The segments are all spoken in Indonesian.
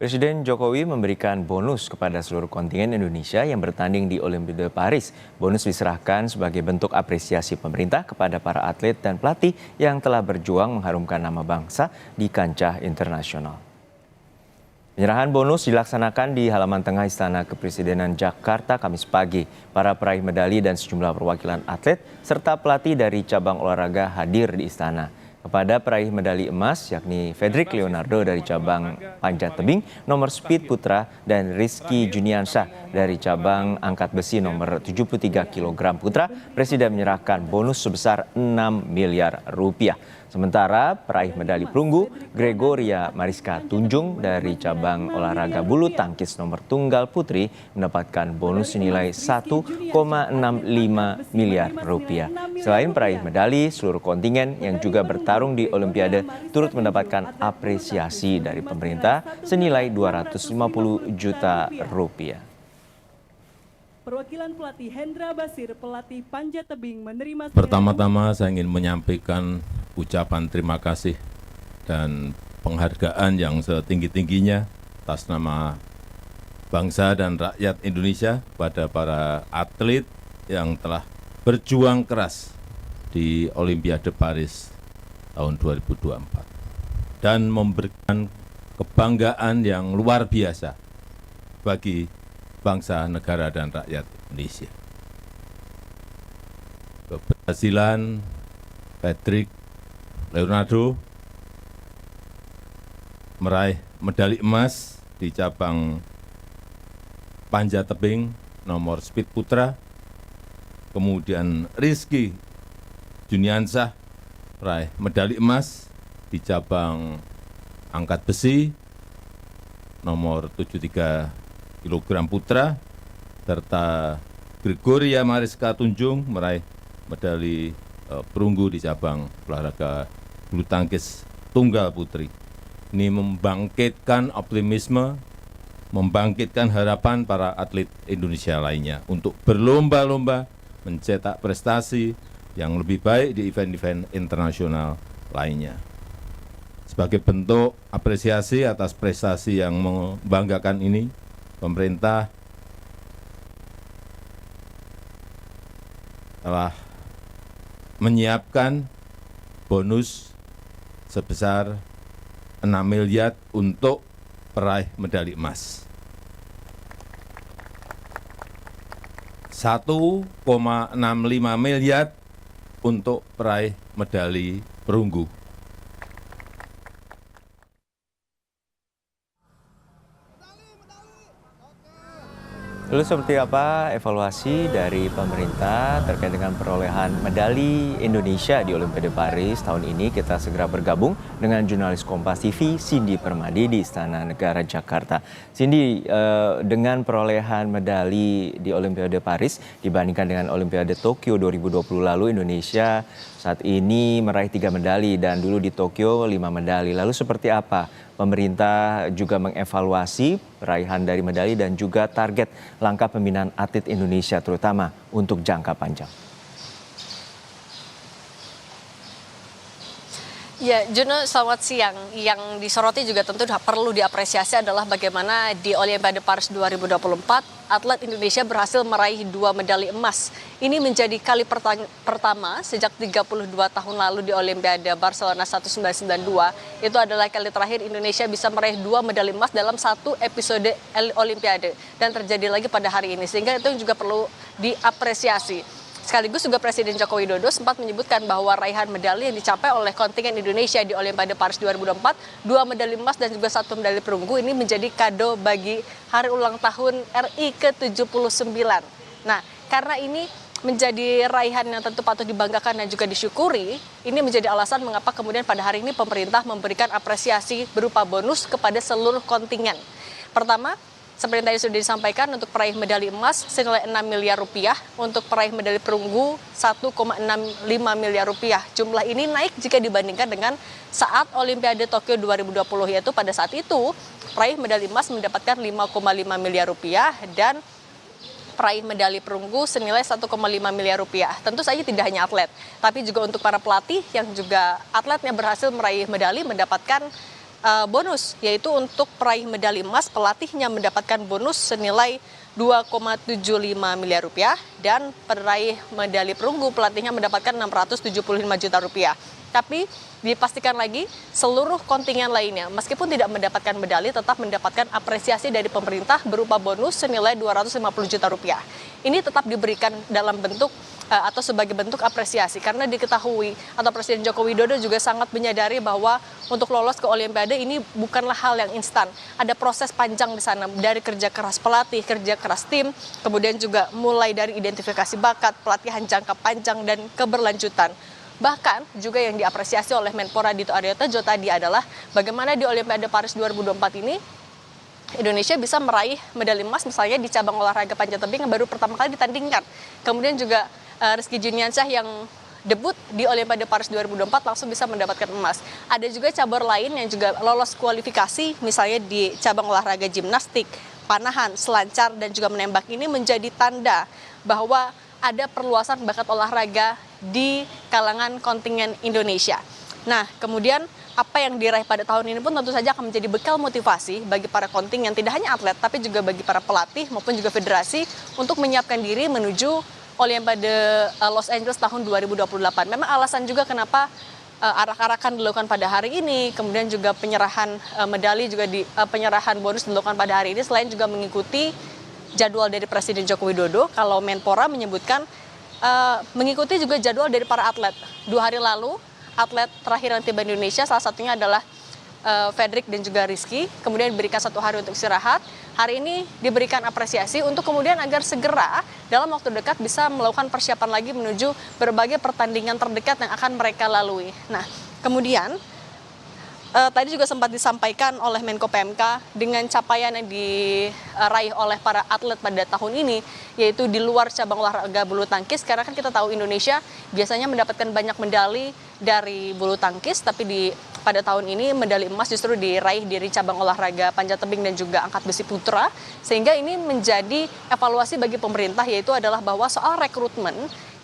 Presiden Jokowi memberikan bonus kepada seluruh kontingen Indonesia yang bertanding di Olimpiade Paris. Bonus diserahkan sebagai bentuk apresiasi pemerintah kepada para atlet dan pelatih yang telah berjuang mengharumkan nama bangsa di kancah internasional. Penyerahan bonus dilaksanakan di halaman tengah Istana Kepresidenan Jakarta Kamis pagi. Para peraih medali dan sejumlah perwakilan atlet serta pelatih dari cabang olahraga hadir di istana. Kepada peraih medali emas yakni Fedrik Leonardo dari cabang panjat tebing nomor speed putra dan Rizky Juniansyah dari cabang angkat besi nomor 73 kg putra, Presiden menyerahkan bonus sebesar 6 miliar rupiah. Sementara peraih medali perunggu Gregoria Mariska Tunjung dari cabang olahraga bulu tangkis nomor tunggal putri mendapatkan bonus senilai 1,65 miliar rupiah. Selain peraih medali, seluruh kontingen yang juga bertarung di Olimpiade turut mendapatkan apresiasi dari pemerintah senilai 250 juta rupiah. Perwakilan pelatih Hendra Basir, pelatih panjat tebing menerima. Pertama-tama saya ingin menyampaikan ucapan terima kasih dan penghargaan yang setinggi-tingginya atas nama bangsa dan rakyat Indonesia pada para atlet yang telah berjuang keras di Olimpiade Paris tahun 2024 dan memberikan kebanggaan yang luar biasa bagi bangsa, negara, dan rakyat Indonesia. Keberhasilan Fedrik Leonardo meraih medali emas di cabang panjat tebing nomor speed putra, kemudian Rizky Juniansyah meraih medali emas di cabang angkat besi nomor 73 kg putra, serta Gregoria Mariska Tunjung meraih medali perunggu di cabang olahraga bulu tangkis tunggal putri. Ini membangkitkan optimisme, membangkitkan harapan para atlet Indonesia lainnya untuk berlomba-lomba mencetak prestasi yang lebih baik di event-event internasional lainnya. Sebagai bentuk apresiasi atas prestasi yang membanggakan ini, pemerintah telah menyiapkan bonus sebesar 6 miliar untuk peraih medali emas. 1,65 miliar untuk peraih medali perunggu. Lalu seperti apa evaluasi dari pemerintah terkait dengan perolehan medali Indonesia di Olimpiade Paris tahun ini? Kita segera bergabung dengan jurnalis Kompas TV Cindy Permadi di Istana Negara Jakarta. Cindy, dengan perolehan medali di Olimpiade Paris dibandingkan dengan Olimpiade Tokyo 2020 lalu, Indonesia saat ini meraih 3 medali dan dulu di Tokyo 5 medali. Lalu seperti apa pemerintah juga mengevaluasi peraihan dari medali dan juga target langkah pembinaan atlet Indonesia terutama untuk jangka panjang? Ya, Juno, selamat siang. Yang disoroti juga tentu perlu diapresiasi adalah bagaimana di Olimpiade Paris 2024 atlet Indonesia berhasil meraih 2 medali emas. Ini menjadi kali pertama sejak 32 tahun lalu di Olimpiade Barcelona 1992. Itu adalah kali terakhir Indonesia bisa meraih 2 medali emas dalam satu episode Olimpiade. Dan terjadi lagi pada hari ini, sehingga itu juga perlu diapresiasi. Sekaligus juga Presiden Joko Widodo sempat menyebutkan bahwa raihan medali yang dicapai oleh kontingen Indonesia di Olimpiade Paris 2024, 2 medali emas dan juga 1 medali perunggu, ini menjadi kado bagi hari ulang tahun RI ke-79. Nah, karena ini menjadi raihan yang tentu patut dibanggakan dan juga disyukuri, ini menjadi alasan mengapa kemudian pada hari ini pemerintah memberikan apresiasi berupa bonus kepada seluruh kontingen. Pertama, seperti tadi sudah disampaikan, untuk peraih medali emas senilai 6 miliar rupiah, untuk peraih medali perunggu 1,65 miliar rupiah. Jumlah ini naik jika dibandingkan dengan saat Olimpiade Tokyo 2020, yaitu pada saat itu peraih medali emas mendapatkan 5,5 miliar rupiah dan peraih medali perunggu senilai 1,5 miliar rupiah. Tentu saja tidak hanya atlet, tapi juga untuk para pelatih yang juga atletnya berhasil meraih medali mendapatkan bonus, yaitu untuk peraih medali emas pelatihnya mendapatkan bonus senilai 2,75 miliar rupiah dan peraih medali perunggu pelatihnya mendapatkan 675 juta rupiah. Tapi dipastikan lagi seluruh kontingen lainnya meskipun tidak mendapatkan medali tetap mendapatkan apresiasi dari pemerintah berupa bonus senilai 250 juta rupiah. Ini tetap diberikan dalam bentuk atau sebagai bentuk apresiasi karena diketahui atau Presiden Joko Widodo juga sangat menyadari bahwa untuk lolos ke Olimpiade ini bukanlah hal yang instan. Ada proses panjang di sana dari kerja keras pelatih, kerja keras tim, kemudian juga mulai dari identifikasi bakat, pelatihan jangka panjang dan keberlanjutan. Bahkan juga yang diapresiasi oleh Menpora Dito Aryo Tejo tadi adalah bagaimana di Olimpiade Paris 2024 ini Indonesia bisa meraih medali emas misalnya di cabang olahraga panjat tebing yang baru pertama kali ditandingkan. Kemudian juga Rizky Juniansyah yang debut di Olimpiade Paris 2024 langsung bisa mendapatkan emas. Ada juga cabur lain yang juga lolos kualifikasi misalnya di cabang olahraga gimnastik, panahan, selancar dan juga menembak. Ini menjadi tanda bahwa ada perluasan bakat olahraga di kalangan kontingen Indonesia. Nah, kemudian apa yang diraih pada tahun ini pun tentu saja akan menjadi bekal motivasi bagi para kontingen, tidak hanya atlet, tapi juga bagi para pelatih maupun juga federasi untuk menyiapkan diri menuju Olimpiade Los Angeles tahun 2028. Memang alasan juga kenapa arak-arakan dilakukan pada hari ini, kemudian juga penyerahan medali juga penyerahan bonus dilakukan pada hari ini selain juga mengikuti jadwal dari Presiden Joko Widodo. Kalau Menpora menyebutkan mengikuti juga jadwal dari para atlet. 2 hari lalu atlet terakhir yang tiba di Indonesia salah satunya adalah Fredrik dan juga Rizky, kemudian diberikan 1 hari untuk istirahat. Hari ini diberikan apresiasi untuk kemudian agar segera dalam waktu dekat bisa melakukan persiapan lagi menuju berbagai pertandingan terdekat yang akan mereka lalui. Nah, kemudian tadi juga sempat disampaikan oleh Menko PMK dengan capaian yang diraih oleh para atlet pada tahun ini, yaitu di luar cabang olahraga bulu tangkis, karena kan kita tahu Indonesia biasanya mendapatkan banyak medali dari bulu tangkis, tapi pada tahun ini medali emas justru diraih dari cabang olahraga panjat tebing dan juga angkat besi putra, sehingga ini menjadi evaluasi bagi pemerintah, yaitu adalah bahwa soal rekrutmen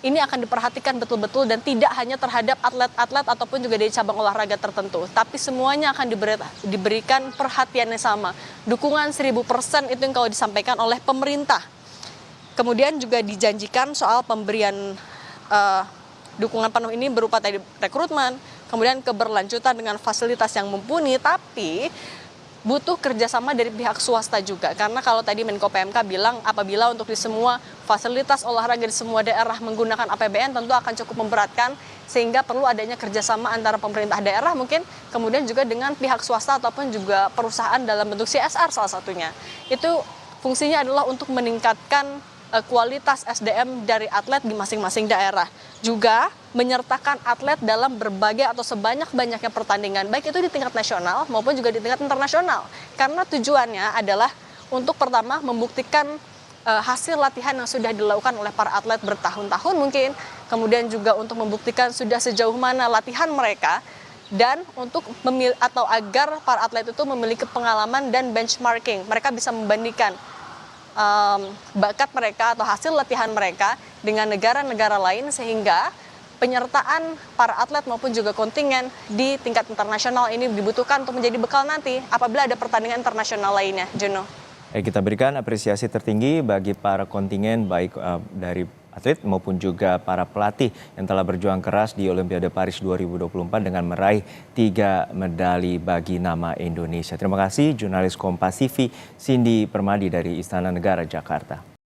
ini akan diperhatikan betul-betul dan tidak hanya terhadap atlet-atlet ataupun juga dari cabang olahraga tertentu, tapi semuanya akan diberikan perhatian yang sama. Dukungan 1000% itu yang kalau disampaikan oleh pemerintah. Kemudian juga dijanjikan soal pemberian dukungan penuh ini berupa tadi rekrutmen, kemudian keberlanjutan dengan fasilitas yang mumpuni, tapi butuh kerjasama dari pihak swasta juga. Karena kalau tadi Menko PMK bilang apabila untuk di semua fasilitas olahraga di semua daerah menggunakan APBN tentu akan cukup memberatkan, sehingga perlu adanya kerjasama antara pemerintah daerah mungkin, kemudian juga dengan pihak swasta ataupun juga perusahaan dalam bentuk CSR salah satunya. Itu fungsinya adalah untuk meningkatkan kualitas SDM dari atlet di masing-masing daerah. Juga menyertakan atlet dalam berbagai atau sebanyak-banyaknya pertandingan, baik itu di tingkat nasional maupun juga di tingkat internasional. Karena tujuannya adalah untuk pertama membuktikan hasil latihan yang sudah dilakukan oleh para atlet bertahun-tahun mungkin, kemudian juga untuk membuktikan sudah sejauh mana latihan mereka, dan untuk atau agar para atlet itu memiliki pengalaman dan benchmarking. Mereka bisa membandingkan bakat mereka atau hasil latihan mereka dengan negara-negara lain, sehingga penyertaan para atlet maupun juga kontingen di tingkat internasional ini dibutuhkan untuk menjadi bekal nanti apabila ada pertandingan internasional lainnya. Juno. Kita berikan apresiasi tertinggi bagi para kontingen baik dari atlet maupun juga para pelatih yang telah berjuang keras di Olimpiade Paris 2024 dengan meraih 3 medali bagi nama Indonesia. Terima kasih jurnalis Kompas TV Cindy Permadi dari Istana Negara, Jakarta.